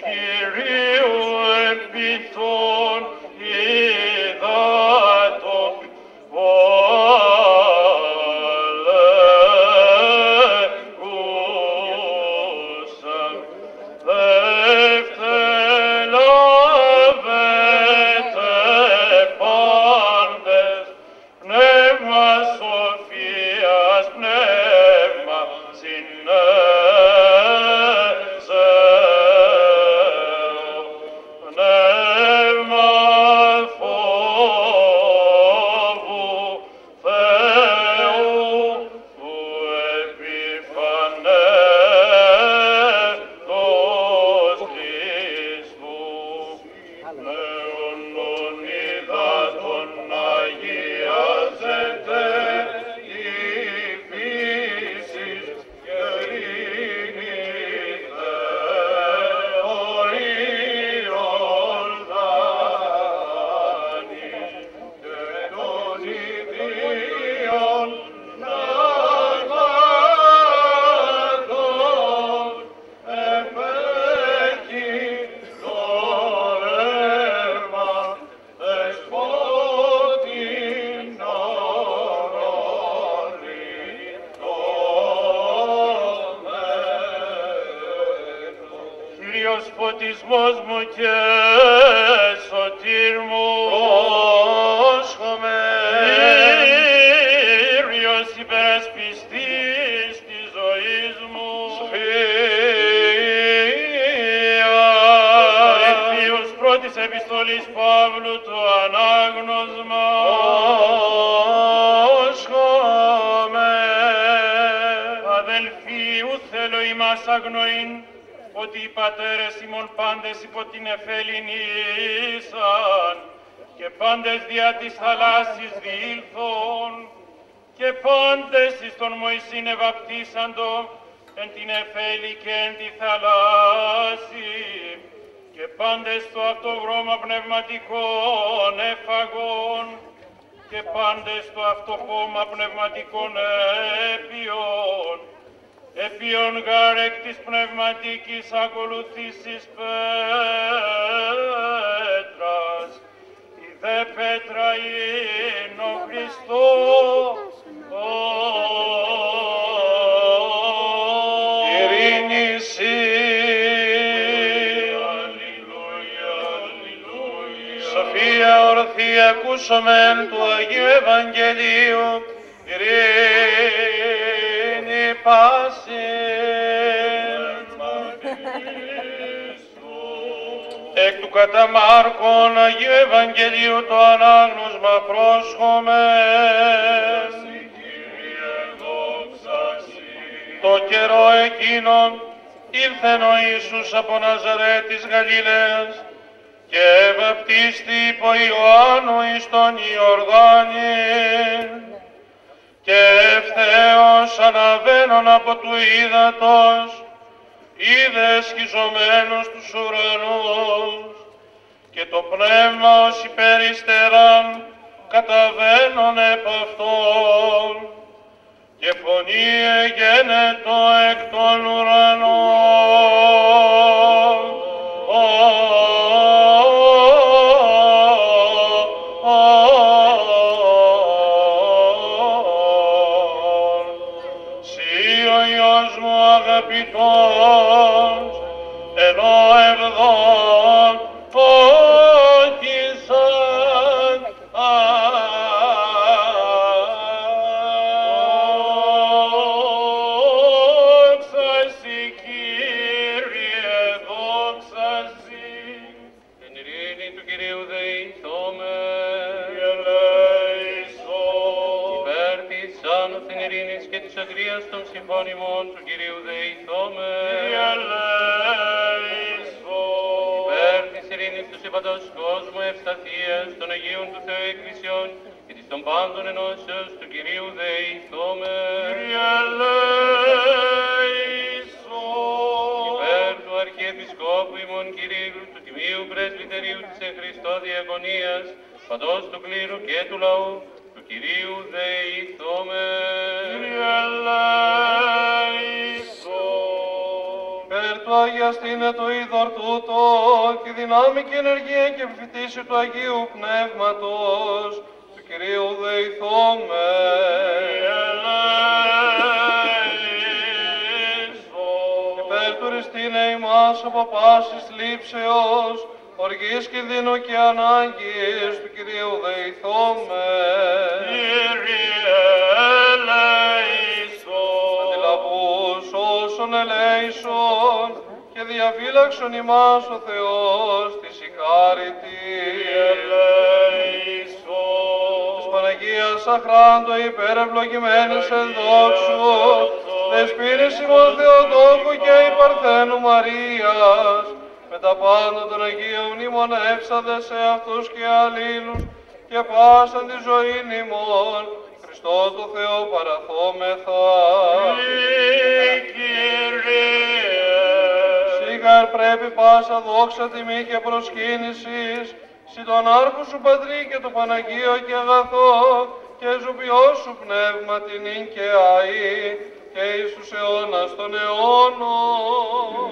Κυρίου επίθων υδάτων βαλεγούσαν, δευτελάβετε πάντες, πνεύμα σοφίας, πνεύμα συνέσεω, πνεύμα φόβου Θεού, του επιφανέτος Χριστού, νέων υδάτων αγιάζεται η φύση και ειρήνη Θεορίων δάνει και των ιδίων αγαθών επέχει το ρεύμα δεσπότην ορολιτωμένων. Κύριος φωτισμός μου και σωτήρ μου, πρόσχομαι. Κύριος υπερασπιστής της ζωής μου, Σοφία. Ευθύος πρώτης επιστολής Παύλου το ανάγνωσμα, πρόσχομαι. Αδελφοί, ου θέλω ημάς αγνοήν, ότι οι πατέρες ημών πάντες υπό την εφέλην ήσαν και πάντες δια της θαλάσσης διήλθον και πάντες εις τον Μωυσήν ευαπτίσαντο εν την εφέλη και εν τη θαλάσση και πάντες το αυτοβρώμα πνευματικών έφαγον και πάντες το αυτοχώμα πνευματικών έπιον, επίον γάρ εκ της πνευματικής ακολουθήσης πέτρας, η δε πέτρα είναι ο Χριστός. Ειρήνη σοι. Αλληλούια, αλληλούια. Σοφία ορθή ακούσομεν του Αγίου Ευαγγελίου, ειρήνη πάση. Εκ του κατά Μάρκον Αγίου Ευαγγελίου το ανάγνωσμα πρόσχομαι. Το καιρό εκείνον ήλθεν ο Ιησούς από Ναζαρέτ της Γαλιλαίας και βαπτίστη υπό Ιωάννου εις τον Ιορδάνη και ευθέως αναβαίνον από του ύδατος είδε σχιζωμένους τους ουρανούς και το πνεύμα ως υπεριστεράν καταβαίνον επ' αυτόν και φωνή εγένετο εκ των ουρανών. Συ ο Υιός μου αγαπητός, ενώ ευδόν φώτισαν δόξα σοι Κύριε, δόξα σοι. Την ειρήνη του Κυρίου δεηθόμεν. Υπέρ της άνωθεν ειρήνης και της αγρίας των ψυχών ημών του Κυρίου δεηθόμεν. Υπέρ της ειρήνης του σύμπαντος κόσμου ευσταθίας των Αγίων του Θεού Εκκλησιών και της των πάντων ενώσεως του Κυρίου δεηθόμεν. Υπέρ του Αρχιεπισκόπου ημών Κυρίου, του Τιμίου Πρεσβυτερίου της εν Χριστώ Διακονίας, παντός του κλήρου και του λαού, του Κυρίου δεηθόμεν. αγιαστήνε το είδωρ τούτο, τη δυνάμει και ενεργία και επιφυτίση του Αγίου Πνεύματος, του Κυρίου δεηθώμε. Υπερτουριστήνε ημάς από πάσης λήψεως, οργής κινδύνου και ανάγκης, του Κυρίου δεηθώμε. Αντιλαβούς όσων ελέησον και διαφύλαξον ημάς ο Θεός της η χάρητη. Της Παναγίας αχράντο υπερευλογημένης εν δόξου, δεσπίνης ημών Θεοτόκου και η Παρθένου Μαρίας, με τα πάντα των Αγίων μνημονεύσαντε σε αυτούς και αλλήλους και πάσαν τη ζωή ημών, Χριστό το Θεό παραθόμεθα. Σίγαρ πρέπει πάσα δόξα, τιμή και προσκύνησης, συ τον άρχο σου Πατρί και το Παναγίο και αγαθό, και ζωπιό σου πνεύμα την ίν και αή, και εις τους αιώνας των αιώνων.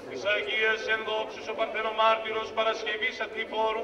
Της Αγίας εν δόξης ο Παρθένο Μάρτυρος Παρασκευής Ατληφόρου,